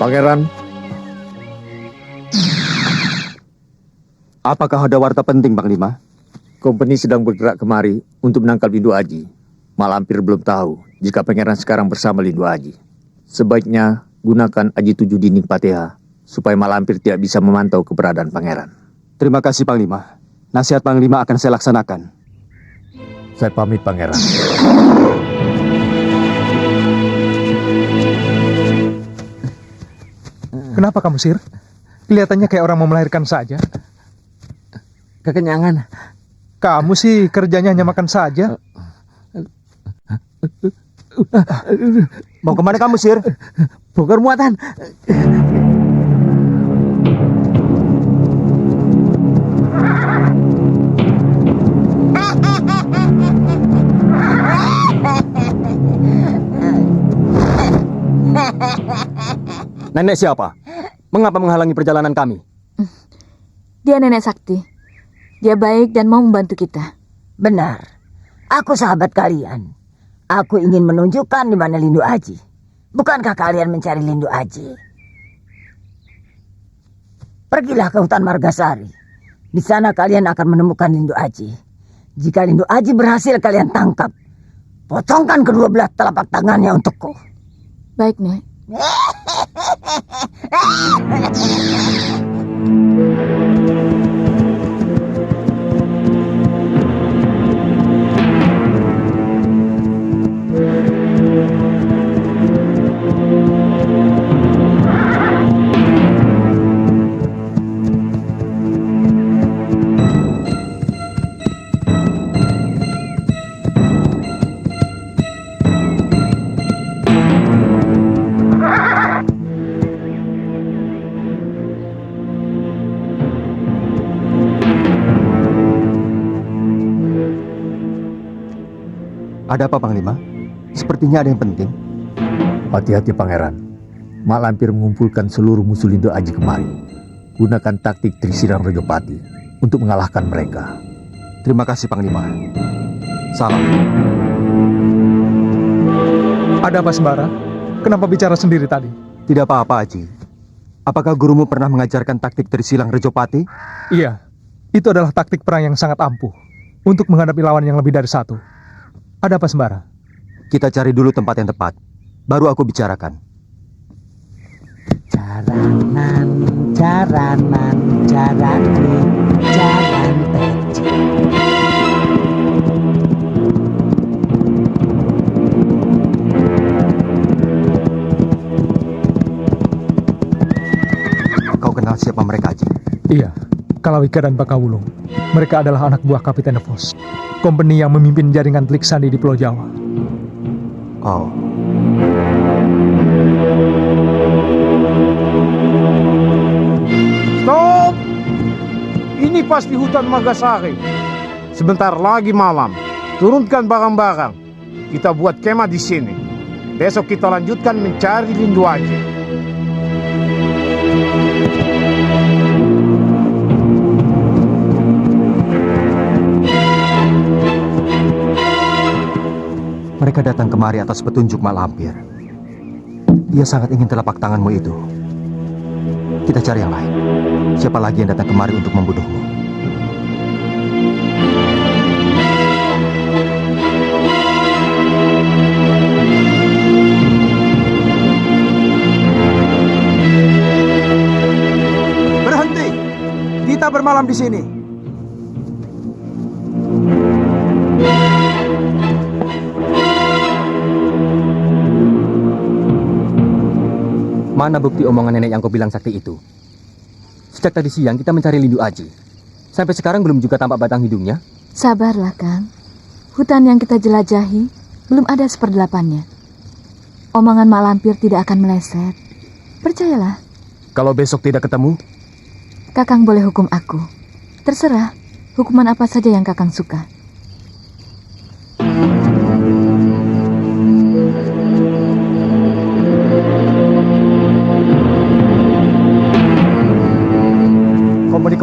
Pangeran, apakah ada warta penting, Panglima? kompeni sedang bergerak kemari untuk menangkap Lindu Aji. Malampir belum tahu jika pangeran sekarang bersama Lindu Aji. Sebaiknya gunakan Aji 7 dinding Pateha supaya Malampir tidak bisa memantau keberadaan pangeran. Terima kasih, Panglima. Nasihat Panglima akan saya laksanakan. Saya pamit, Pangeran. Kenapa kamu, Sir? Kelihatannya kayak orang mau melahirkan saja. Kekenyangan. Kamu sih kerjanya hanya makan saja. Mau kemana kamu, Sir? Bongkar muatan. Nenek siapa? Mengapa menghalangi perjalanan kami? Dia nenek sakti. Dia baik dan mau membantu kita. Benar. Aku sahabat kalian. Aku ingin menunjukkan di mana Lindu Aji. Bukankah kalian mencari Lindu Aji? Pergilah ke hutan Margasari. Di sana kalian akan menemukan Lindu Aji. Jika Lindu Aji berhasil kalian tangkap, potongkan kedua belah telapak tangannya untukku. Baik, Nek. Ada apa, Panglima? Sepertinya ada yang penting. Hati-hati, Pangeran. Malampir mengumpulkan seluruh musuh Lindu Aji kemari. Gunakan taktik Trisirang Rejopati untuk mengalahkan mereka. Terima kasih, Panglima. Salam. Ada apa, Sembara? Kenapa bicara sendiri tadi? Tidak apa-apa, Aji. Apakah gurumu pernah mengajarkan taktik Trisilang Rejopati? Iya, itu adalah taktik perang yang sangat ampuh untuk menghadapi lawan yang lebih dari satu. Ada apa, Sembara? Kita cari dulu tempat yang tepat. Baru aku bicarakan. Jaranan, jaranan, jarani, jaran peci. Kau kenal siapa mereka, Aji? Iya, Kalawika dan Bakawulung. Mereka adalah anak buah Kapiten Devos, kompeni yang memimpin jaringan Telik Sandi di Pulau Jawa. Oh. Stop! Ini pasti hutan Margasari. Sebentar lagi malam. Turunkan barang-barang. Kita buat kemah di sini. Besok kita lanjutkan mencari Lindu Aji. Mereka datang kemari atas petunjuk Malampir. Dia sangat ingin telapak tanganmu itu. Kita cari yang lain. Siapa lagi yang datang kemari untuk membunuhmu? Berhenti. Kita bermalam di sini. Mana bukti omongan nenek yang kau bilang sakti itu? Sejak tadi siang kita mencari Lindu Aji. Sampai sekarang belum juga tampak batang hidungnya. Sabarlah, Kang. Hutan yang kita jelajahi belum ada seperdelapannya. Omongan Malampir tidak akan meleset. Percayalah. Kalau besok tidak ketemu, Kakang boleh hukum aku. Terserah, hukuman apa saja yang Kakang suka.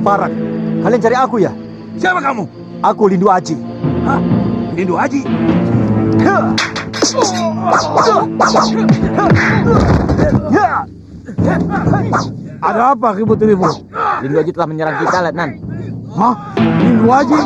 sembarang. Kalian cari aku ya? Siapa kamu? Aku Lindu Aji. Hah? Lindu Aji? Ada apa ribut-ribut? Lindu Aji telah menyerang kita, Letnan. Hah? Lindu Aji?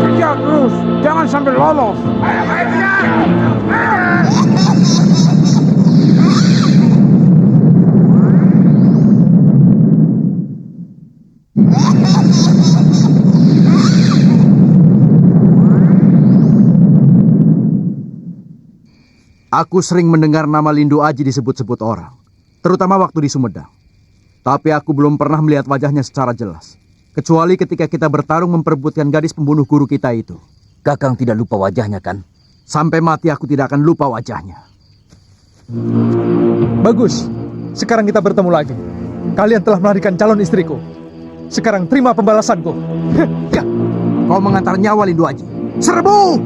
Kejar terus, jangan sampai lolos. Aku sering mendengar nama Lindu Aji disebut-sebut orang, terutama waktu di Sumedang. Tapi aku belum pernah melihat wajahnya secara jelas, kecuali ketika kita bertarung memperebutkan gadis pembunuh guru kita itu. Kakang tidak lupa wajahnya kan? Sampai mati aku tidak akan lupa wajahnya. Bagus. Sekarang kita bertemu lagi. Kalian telah melarikan calon istriku. Sekarang terima pembalasanku. Kau mengantar nyawa Lindu Aji. Serbu!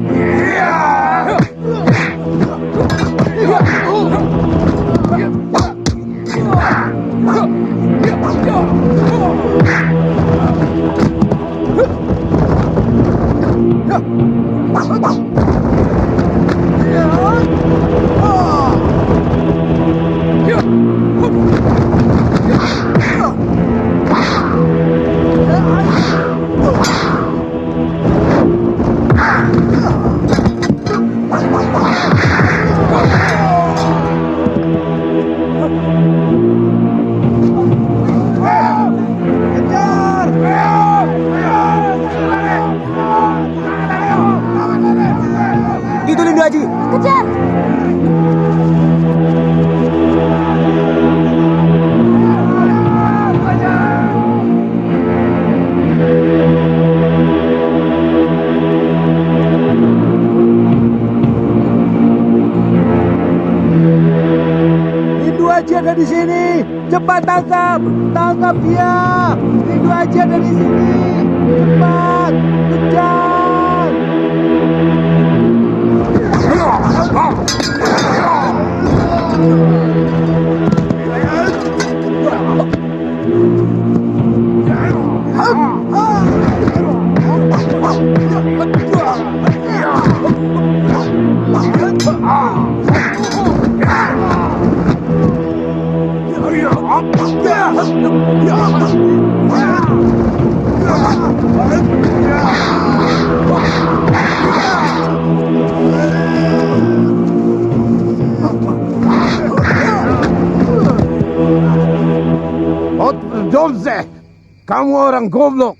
Itu Lindu Aji. Kejar! Lindu Aji ada di sini. Cepat tangkap. Tangkap dia. Lindu Aji ada di sini. Cepat. Kejar. Dolze, kamu orang goblok.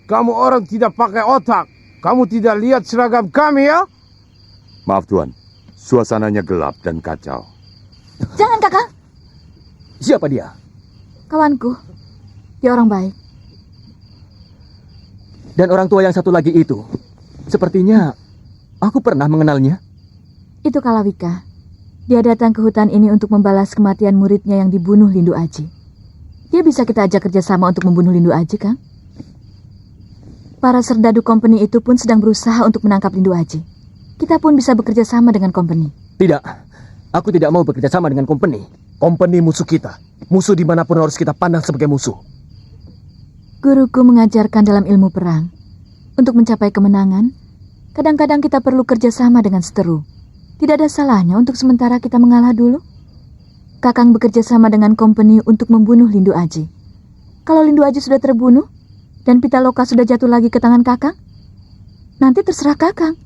Kamu orang tidak pakai otak. Kamu tidak lihat seragam kami ya? Maaf Tuan, suasananya gelap dan kacau. Jangan, Kakang. Siapa dia? Kawanku. Dia orang baik. Dan orang tua yang satu lagi itu. Sepertinya aku pernah mengenalnya. Itu Kalawika. Dia datang ke hutan ini untuk membalas kematian muridnya yang dibunuh Lindu Aji. Dia bisa kita ajak kerjasama untuk membunuh Lindu Aji, Kang. Para serdadu company itu pun sedang berusaha untuk menangkap Lindu Aji. Kita pun bisa bekerja sama dengan company. Tidak, aku tidak mau bekerja sama dengan company. Company musuh kita. Musuh dimanapun harus kita pandang sebagai musuh. Guruku mengajarkan dalam ilmu perang. Untuk mencapai kemenangan, kadang-kadang kita perlu kerjasama dengan seteru. Tidak ada salahnya untuk sementara kita mengalah dulu. Kakang bekerja sama dengan company untuk membunuh Lindu Aji. Kalau Lindu Aji sudah terbunuh, dan Pitaloka sudah jatuh lagi ke tangan Kakang, nanti terserah Kakang.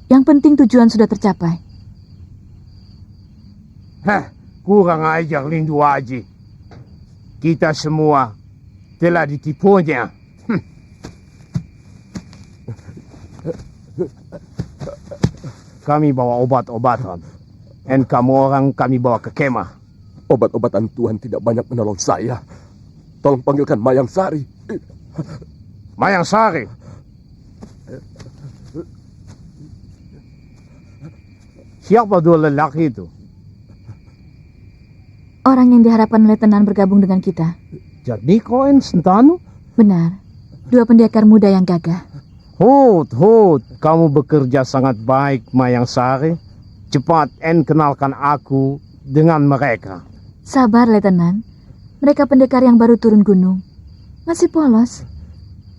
Yang penting tujuan sudah tercapai. Kurang ajar Lindu Aji. Kita semua telah ditipunya. Kami bawa obat-obatan. Dan kamu orang kami bawa ke kemah. Obat-obatan Tuhan tidak banyak menolong saya. Tolong panggilkan Mayang Sari. Mayang Sari. Siapa dua lelaki itu? Orang yang diharapkan Letnan bergabung dengan kita. Jadi koen Sentanu? Benar, 2 pendekar muda yang gagah. Hut, kamu bekerja sangat baik, Mayang Sari. Cepat kenalkan aku dengan mereka. Sabar, Letnan. Mereka pendekar yang baru turun gunung. Masih polos.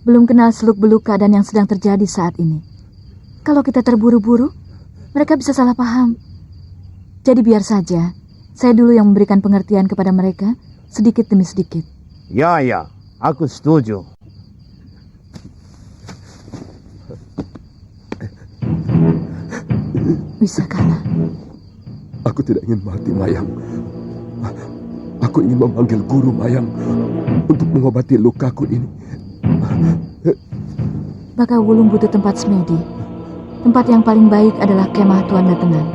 Belum kenal seluk-beluk keadaan yang sedang terjadi saat ini. Kalau kita terburu-buru, mereka bisa salah paham. Jadi biar saja, saya dulu yang memberikan pengertian kepada mereka, sedikit demi sedikit. Ya, aku setuju. Bisa kalah. Aku tidak ingin mati, Mayang. Aku ingin memanggil guru Mayang untuk mengobati lukaku ini. Bakawulung butuh tempat semedi. Tempat yang paling baik adalah kemah Tuan Letnan.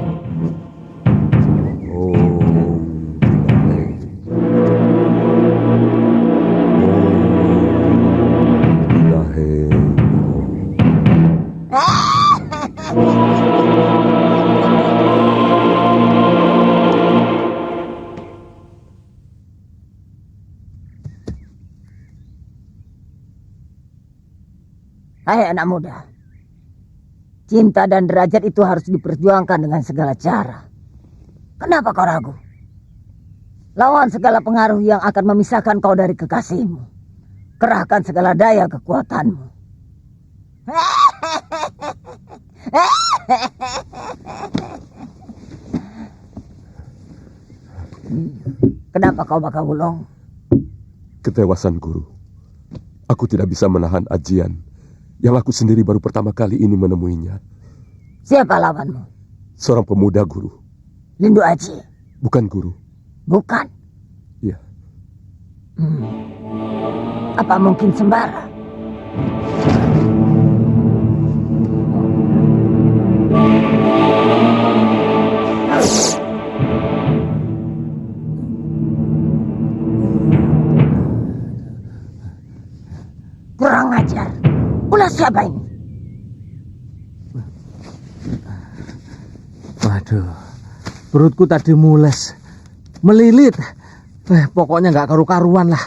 Hai anak muda, cinta dan derajat itu harus diperjuangkan dengan segala cara. Kenapa kau ragu? Lawan segala pengaruh yang akan memisahkan kau dari kekasihmu. Kerahkan segala daya kekuatanmu. Kenapa kau Bakawulung? Ketewasan guru. Aku tidak bisa menahan ajian yang aku sendiri baru pertama kali ini menemuinya. Siapa lawanmu? Seorang pemuda, guru. Lindu Aji? Bukan, guru. Bukan? Iya. Apa mungkin Sembara? Kurang ajar. Ulah siapa ini? Waduh, perutku tadi mules, melilit. Pokoknya nggak karu-karuan lah.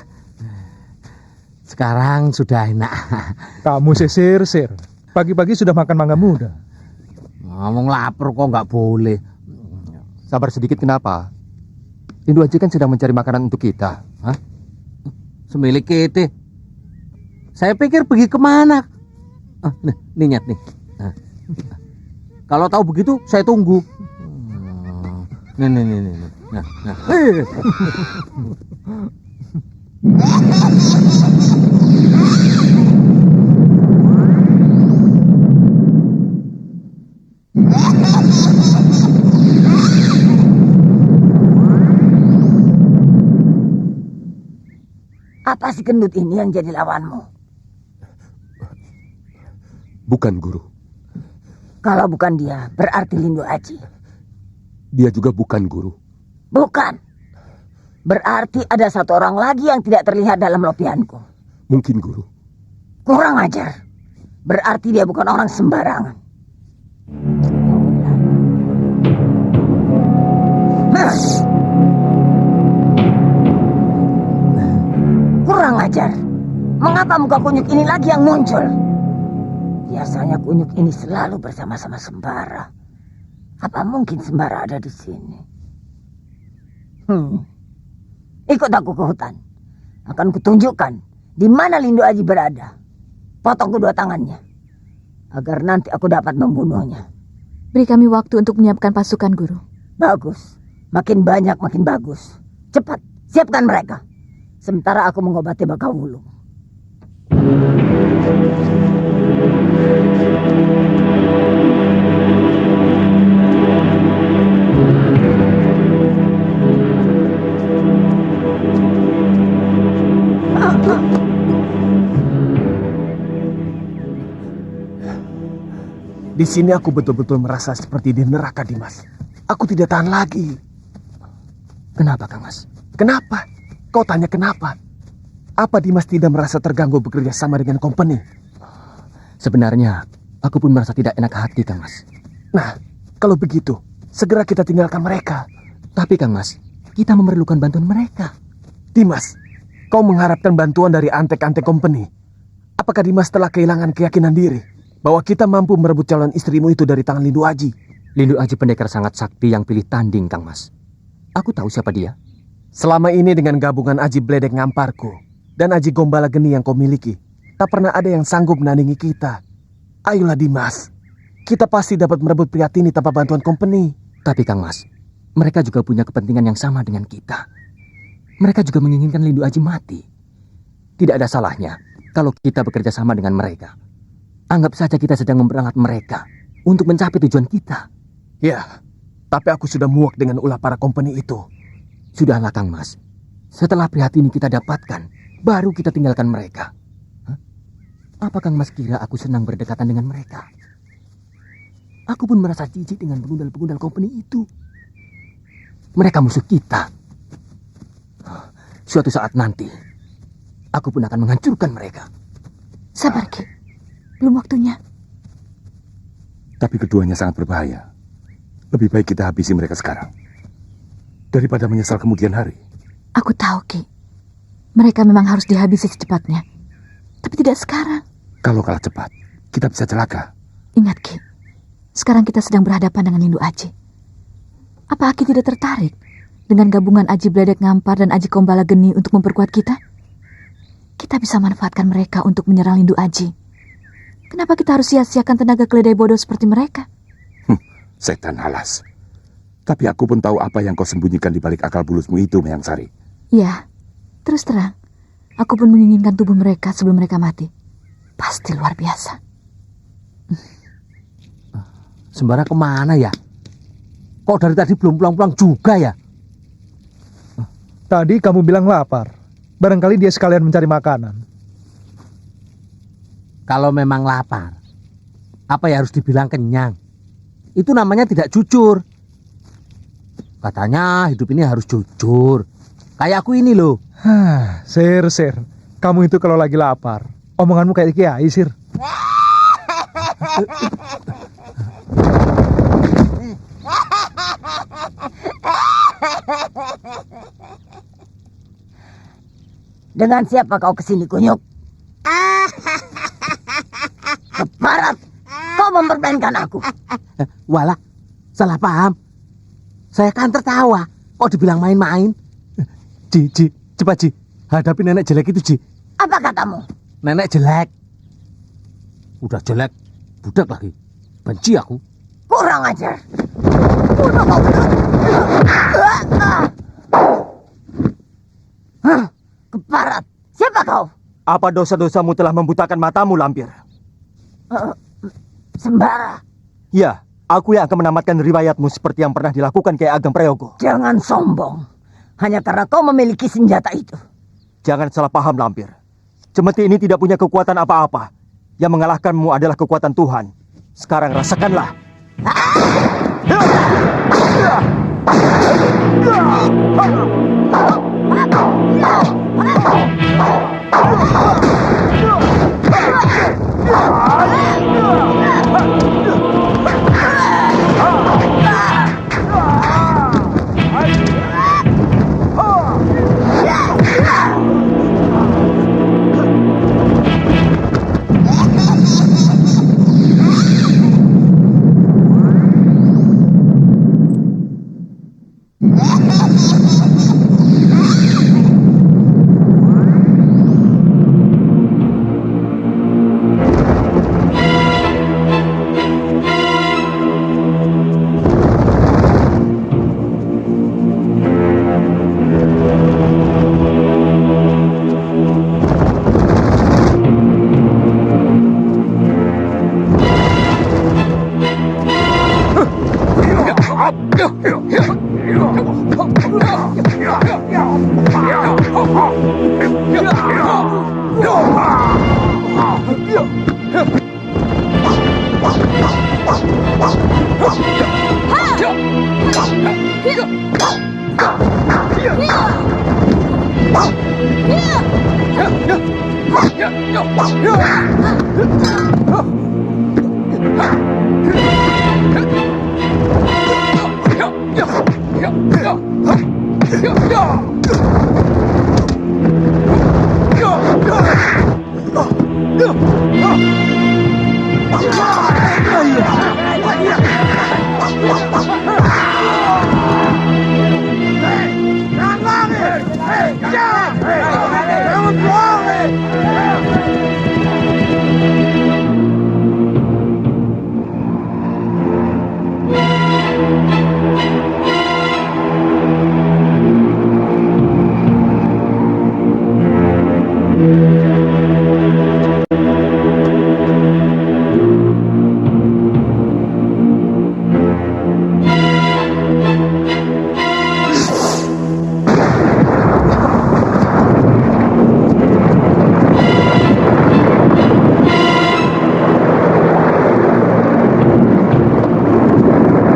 Sekarang sudah enak. Kamu sisir. Pagi-pagi sudah makan mangga muda. Ngomong lapar kok nggak boleh. Sabar sedikit kenapa? Lindu Aji kan sedang mencari makanan untuk kita. Hah? Semilik kita. Saya pikir pergi kemana? Nih nyat nih. Kalau tahu begitu, saya tunggu. Nih. Nah. Apa si gendut ini yang jadi lawanmu? Bukan, guru. Kalau bukan dia, berarti Lindu Aji. Dia juga bukan, guru. Bukan. Berarti ada satu orang lagi yang tidak terlihat dalam lopianku. Mungkin, guru. Kurang ajar. Berarti dia bukan orang sembarangan. Mas! Kurang ajar. Mengapa muka kunyuk ini lagi yang muncul? Biasanya kunyuk ini selalu bersama-sama Sembara. Apa mungkin Sembara ada di sini? Ikut aku ke hutan. Akan kutunjukkan di mana Lindu Aji berada. Potong kedua tangannya. Agar nanti aku dapat membunuhnya. Beri kami waktu untuk menyiapkan pasukan, Guru. Bagus. Makin banyak makin bagus. Cepat, siapkan mereka. Sementara aku mengobati Bakawulung. Di sini aku betul-betul merasa seperti di neraka, Dimas. Aku tidak tahan lagi. Kenapa, Kang Mas? Kenapa? Kau tanya kenapa? Apa Dimas tidak merasa terganggu bekerja sama dengan company? Sebenarnya, aku pun merasa tidak enak hati, Kang Mas. Nah, kalau begitu, segera kita tinggalkan mereka. Tapi, Kang Mas, kita memerlukan bantuan mereka. Dimas, kau mengharapkan bantuan dari antek-antek company. Apakah Dimas telah kehilangan keyakinan diri bahwa kita mampu merebut calon istrimu itu dari tangan Lindu Aji? Lindu Aji pendekar sangat sakti yang pilih tanding, Kang Mas. Aku tahu siapa dia. Selama ini dengan gabungan Aji Bledek Ngamparku dan Aji Gombala Geni yang kau miliki, tak pernah ada yang sanggup menandingi kita. Ayolah Dimas, kita pasti dapat merebut Prihatini tanpa bantuan company. Tapi, Kang Mas, mereka juga punya kepentingan yang sama dengan kita. Mereka juga menginginkan Lindu Aji mati. Tidak ada salahnya kalau kita bekerja sama dengan mereka. Anggap saja kita sedang memperalat mereka untuk mencapai tujuan kita. Ya, tapi aku sudah muak dengan ulah para company itu. Sudahlah, Kang Mas. Setelah Prihatini kita dapatkan, baru kita tinggalkan mereka. Hah? Apa Kang Mas kira aku senang berdekatan dengan mereka? Aku pun merasa jijik dengan pengundal-pengundal company itu. Mereka musuh kita. Suatu saat nanti, aku pun akan menghancurkan mereka. Sabar, Ki. Belum waktunya. Tapi keduanya sangat berbahaya. Lebih baik kita habisi mereka sekarang daripada menyesal kemudian hari. Aku tahu, Ki. Mereka memang harus dihabisi secepatnya. Tapi tidak sekarang. Kalau kalah cepat, kita bisa celaka. Ingat, Ki. Sekarang kita sedang berhadapan dengan Lindu Aji. Apa Aki tidak tertarik dengan gabungan Aji Bledek Ngampar dan Aji Gombala Geni untuk memperkuat kita? Kita bisa manfaatkan mereka untuk menyerang Lindu Aji. Kenapa kita harus sia-siakan tenaga keledai bodoh seperti mereka? Setan alas. Tapi aku pun tahu apa yang kau sembunyikan di balik akal bulusmu itu, Mayang Sari. Ya, terus terang. Aku pun menginginkan tubuh mereka sebelum mereka mati. Pasti luar biasa. Sembara kemana ya? Kok dari tadi belum pulang-pulang juga ya? Tadi kamu bilang lapar. Barangkali dia sekalian mencari makanan. Kalau memang lapar, apa ya harus dibilang kenyang? Itu namanya tidak jujur. Katanya hidup ini harus jujur. Kayak aku ini loh. Sir. Kamu itu kalau lagi lapar, omonganmu kayak kiai, Sir. Dengan siapa kau kesini, Kunyuk? Keparat, kau mempermainkan aku. Walah, salah paham. Saya kan tertawa. Kok dibilang main-main? Ji, cepat Ji. Hadapi nenek jelek itu, Ji. Apa katamu? Nenek jelek. Udah jelek, budak lagi. Benci aku. Kurang ajar. Bunuh kau. Keparat, siapa kau? Apa dosa-dosamu telah membutakan matamu, Lampir? Sembara. Ya, aku yang akan menamatkan riwayatmu seperti yang pernah dilakukan Kyai Ageng Prayogo. Jangan sombong. Hanya karena kau memiliki senjata itu. Jangan salah paham, Lampir. Cemeti ini tidak punya kekuatan apa-apa. Yang mengalahkanmu adalah kekuatan Tuhan. Sekarang rasakanlah.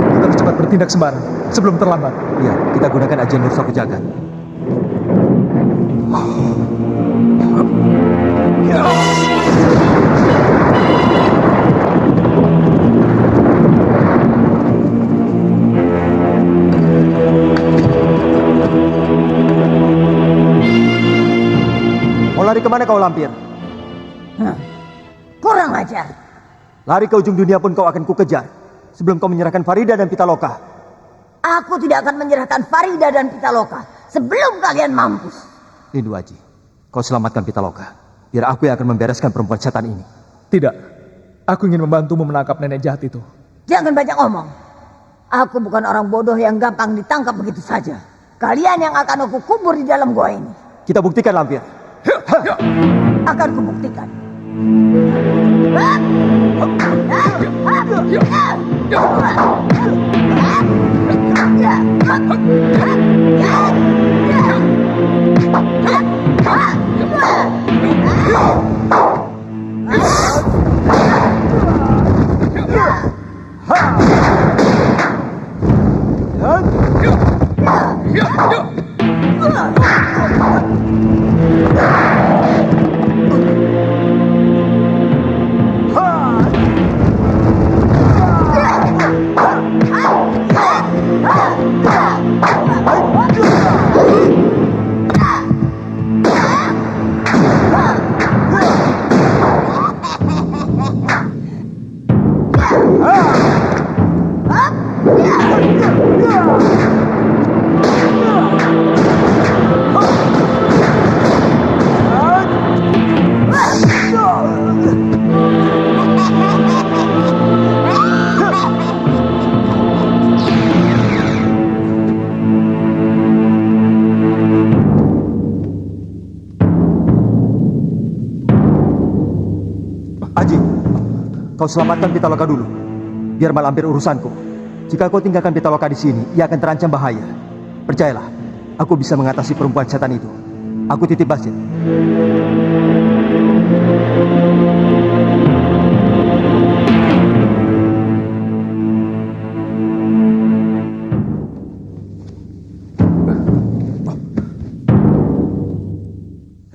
Kita harus cepat bertindak sembarang sebelum terlambat. Ya, kita gunakan ajian Nursa Pejagan. Mau lari kemana kau lampir? Kurang ajar. Lari ke ujung dunia pun kau akan kukejar sebelum kau menyerahkan Farida dan Pitaloka. Aku tidak akan menyerahkan Farida dan Pitaloka sebelum kalian mampus. Lindu Aji, kau selamatkan Pitaloka. Biar aku yang akan membereskan perempuan setan ini. Tidak, aku ingin membantumu menangkap nenek jahat itu. Jangan banyak omong. Aku bukan orang bodoh yang gampang ditangkap begitu saja. Kalian yang akan aku kubur di dalam gua ini. Kita buktikan lampir. Akan kubuktikan. Aji, kau selamatkan Pitaloka dulu. Biar malampir urusanku. Jika kau tinggalkan Pitaloka di sini, ia akan terancam bahaya. Percayalah, aku bisa mengatasi perempuan setan itu. Aku titip Basir.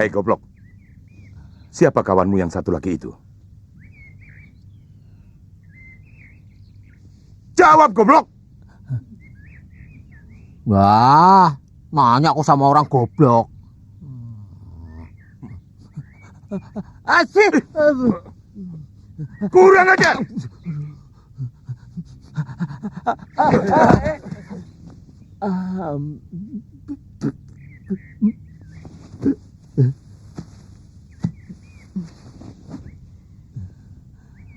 Hei goblok, siapa kawanmu yang satu lagi itu? Jawab goblok! Wah, nanya aku sama orang goblok. Asik. Kurang ajar!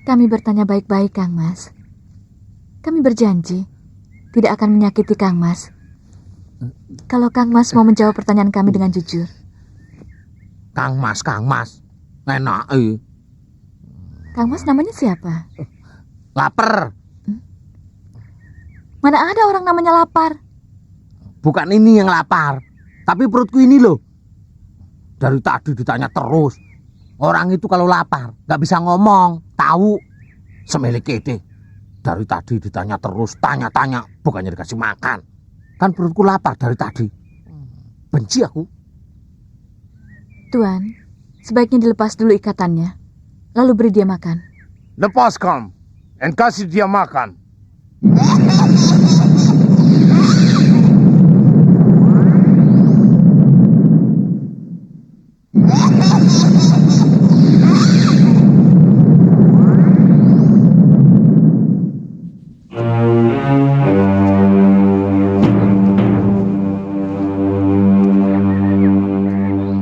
Kami bertanya baik-baik, Kang Mas. Kami berjanji tidak akan menyakiti Kang Mas. Kalau Kang Mas mau menjawab pertanyaan kami dengan jujur. Kang Mas. Enak. Kang Mas namanya siapa? Lapar. Mana ada orang namanya lapar? Bukan ini yang lapar, tapi perutku ini loh. Dari tadi ditanya terus. Orang itu kalau lapar gak bisa ngomong, tahu. Semelik ede. Dari tadi ditanya terus, tanya-tanya, bukannya dikasih makan. Kan perutku lapar dari tadi. Benci aku. Tuan, Sebaiknya dilepas dulu ikatannya, lalu beri dia makan. Lepaskan, dan kasih dia makan.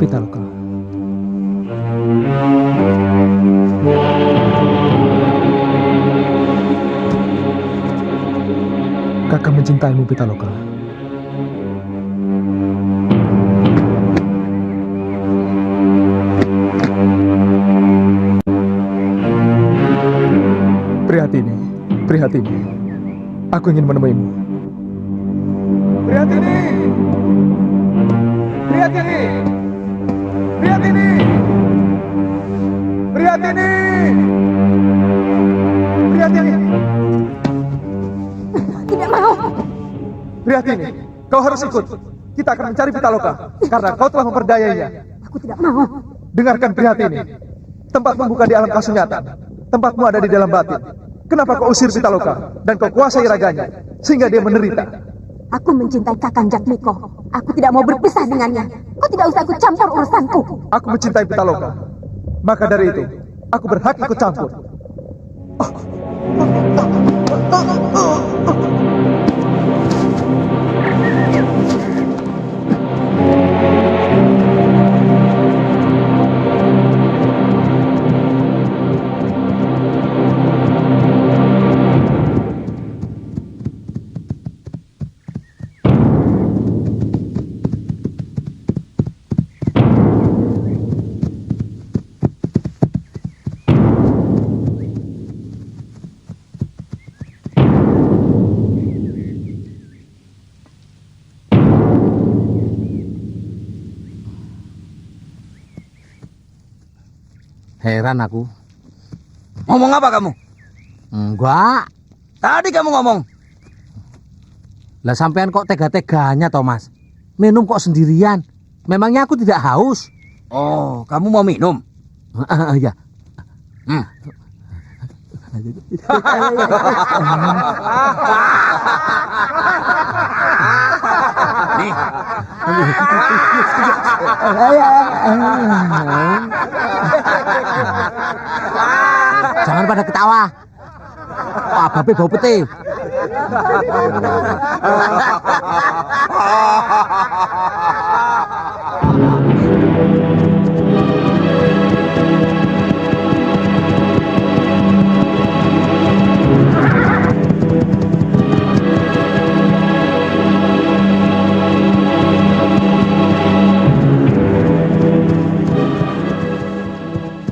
Pitaloka. Kakak mencintaimu, Pitaloka. Prihatini, Prihatini, aku ingin menemuimu. Prihatini! Prihatini! Prihatini! Prihatini! Prihatini! Tidak mau. Prihatini, kau harus ikut. Kita akan mencari Pitaloka karena kau telah memperdayainya. Aku tidak mau. Dengarkan Prihatini. Tempatmu bukan di alam kasunyatan. Tempatmu ada di dalam batin. Kenapa kau usir Pitaloka dan kau kuasai raganya sehingga dia menderita? Aku mencintai Kakang Jatmiko. Aku tidak mau berpisah dengannya. Kau tidak usah ikut campur urusanku. Aku mencintai Pitaloka. Maka dari itu, aku berhak ikut campur. Heran aku. Ngomong apa kamu? Enggak. Tadi kamu ngomong. Lah sampean kok tega-teganya, Thomas? Minum kok sendirian? Memangnya aku tidak haus? Oh, kamu mau minum? Ya. Nih. Jangan pada ketawa. Wah, babe bau putih.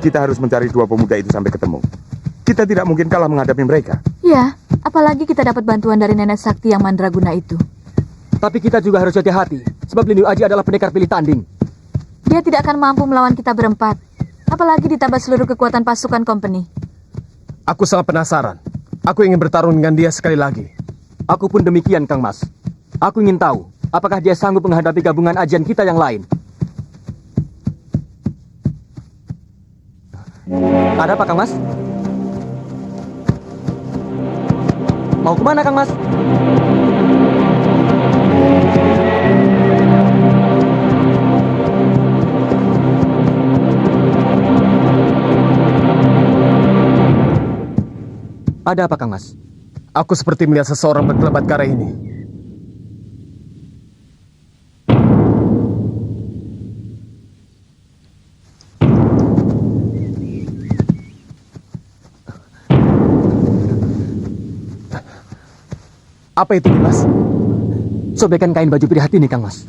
Kita harus mencari dua pemuda itu sampai ketemu. Kita tidak mungkin kalah menghadapi mereka. Ya, apalagi kita dapat bantuan dari nenek sakti yang mandraguna itu. Tapi kita juga harus hati-hati, sebab Lindu Aji adalah pendekar pilih tanding. Dia tidak akan mampu melawan kita berempat. Apalagi ditambah seluruh kekuatan pasukan company. Aku sangat penasaran. Aku ingin bertarung dengan dia sekali lagi. Aku pun demikian, Kang Mas. Aku ingin tahu, apakah dia sanggup menghadapi gabungan ajian kita yang lain. Ada apa, Kang Mas? Mau kemana, Kang Mas? Ada apa, Kang Mas? Aku seperti melihat seseorang berkelebat ke arah ini. Apa itu, Mas? Sobekan kain baju Prihatini, Kang Mas.